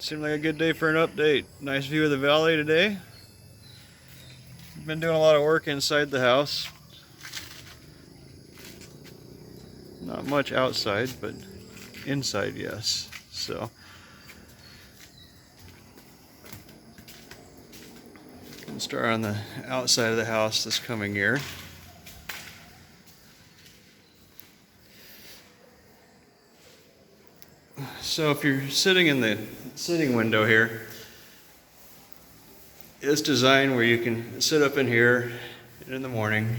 Seemed like a good day for an update. Nice view of the valley today. Been doing a lot of work inside the house. Not much outside, but inside, yes. So, gonna start on the outside of the house this coming year. So if you're sitting in the sitting window here, it's designed where you can sit up in here in the morning.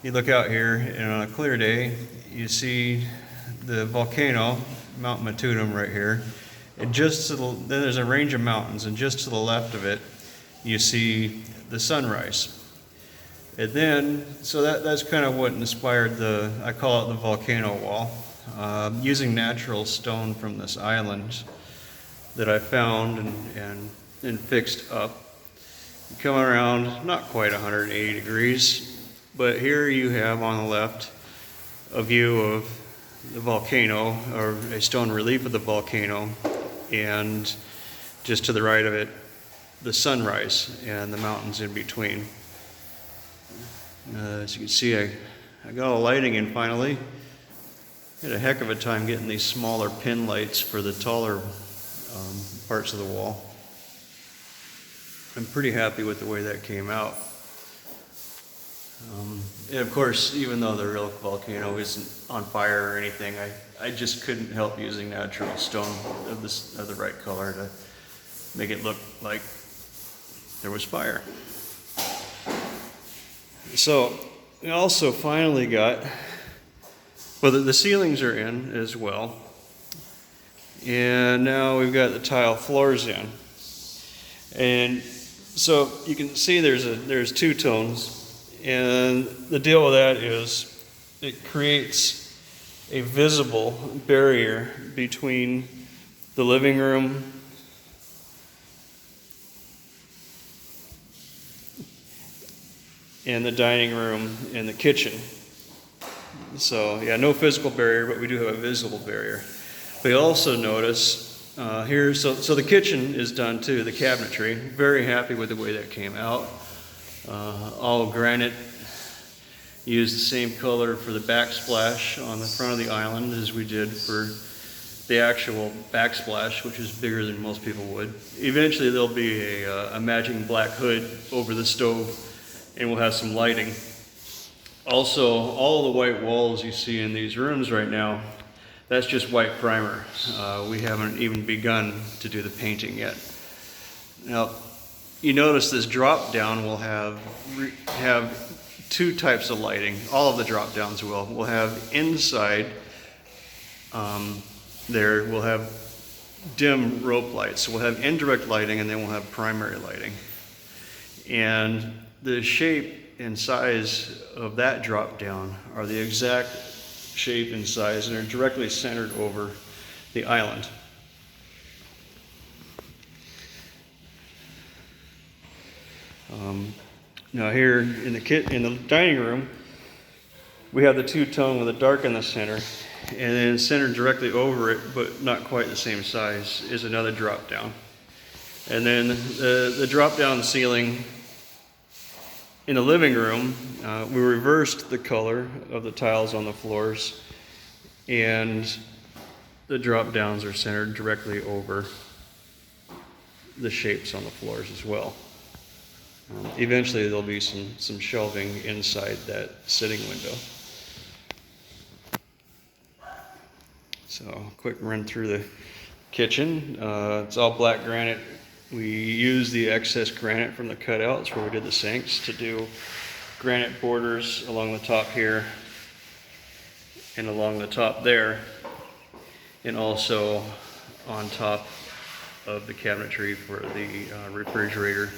You look out here, and on a clear day, you see the volcano, Mount Matutum, right here. And just to then there's a range of mountains, and just to the left of it, you see the sunrise. And then, so that's kind of what inspired I call it the volcano wall. Using natural stone from this island that I found and fixed up. You come around, not quite 180 degrees, but here you have on the left a view of the volcano, or a stone relief of the volcano, and just to the right of it, the sunrise and the mountains in between. As you can see, I got all the lighting in finally. Had a heck of a time getting these smaller pin lights for the taller parts of the wall. I'm pretty happy with the way that came out. And of course, even though the real volcano isn't on fire or anything, I just couldn't help using natural stone of the right color to make it look like there was fire. So we also finally got, well, the ceilings are in as well, and now we've got the tile floors in. And so you can see there's two tones, and the deal with that is it creates a visible barrier between the living room and the dining room and the kitchen. So yeah, no physical barrier, but we do have a visible barrier. We also notice here, so the kitchen is done too, the cabinetry. Very happy with the way that came out. All granite, used the same color for the backsplash on the front of the island as we did for the actual backsplash, which is bigger than most people would. Eventually there'll be a matching black hood over the stove, and we'll have some lighting. Also, all the white walls you see in these rooms right now, that's just white primer. We haven't even begun to do the painting yet. Now, you notice this drop down will have two types of lighting. All of the drop downs will. We'll have inside there, we'll have dim rope lights. So we'll have indirect lighting, and then we'll have primary lighting. And the shape and size of that drop down are the exact shape and size, and are directly centered over the island. Now here in the dining room, we have the two-tone with a dark in the center, and then centered directly over it, but not quite the same size, is another drop down. And then the drop down ceiling in the living room, we reversed the color of the tiles on the floors, and the drop downs are centered directly over the shapes on the floors as well. Eventually there'll be some shelving inside that sitting window. So quick run through the kitchen. It's all black granite. We use the excess granite from the cutouts where we did the sinks to do granite borders along the top here and along the top there, and also on top of the cabinetry for the refrigerator.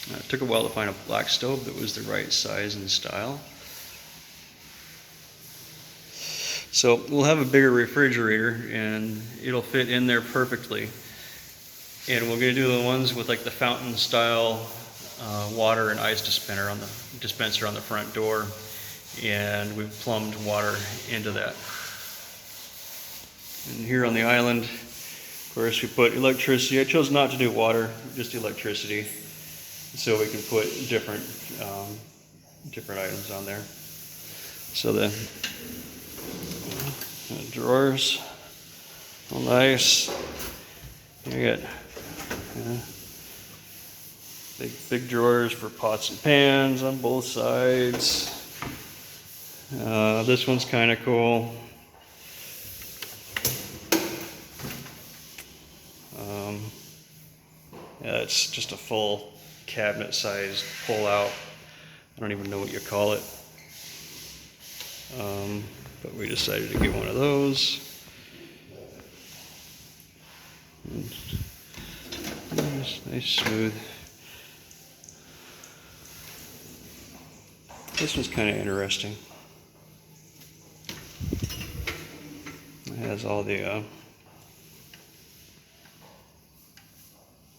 It took a while to find a black stove that was the right size and style. So we'll have a bigger refrigerator, and it'll fit in there perfectly. And we're going to do the ones with like the fountain style water and ice dispenser on the front door, and we've plumbed water into that. And here on the island, Of course, we put electricity. I chose not to do water, just electricity, so we can put different items on there. So the drawers, all nice. You got big drawers for pots and pans on both sides. This one's kind of cool. Yeah, it's just a full cabinet-sized pull-out. I don't even know what you call it. But we decided to get one of those. Nice, smooth. This one's kind of interesting. It has all the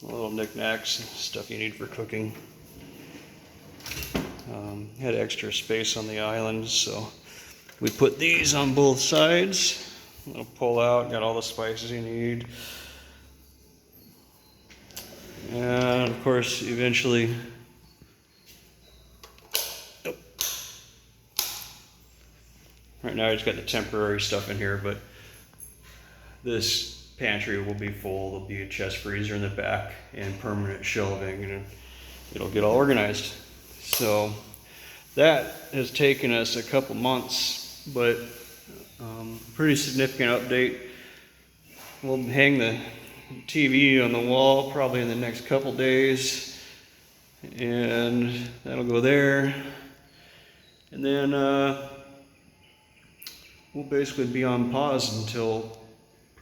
little knickknacks, stuff you need for cooking. Had extra space on the island, so we put these on both sides. It'll pull out, got all the spices you need. And of course, eventually, right now I just got the temporary stuff in here, but this pantry will be full. There'll be a chest freezer in the back and permanent shelving, and it'll get all organized. So that has taken us a couple months, but pretty significant update. We'll hang the TV on the wall probably in the next couple days, and that'll go there. And then we'll basically be on pause until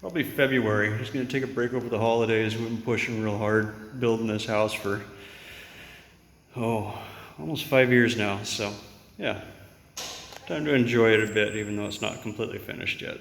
probably February. Just going to take a break over the holidays. We've been pushing real hard building this house for almost 5 years now. So yeah, time to enjoy it a bit, even though it's not completely finished yet.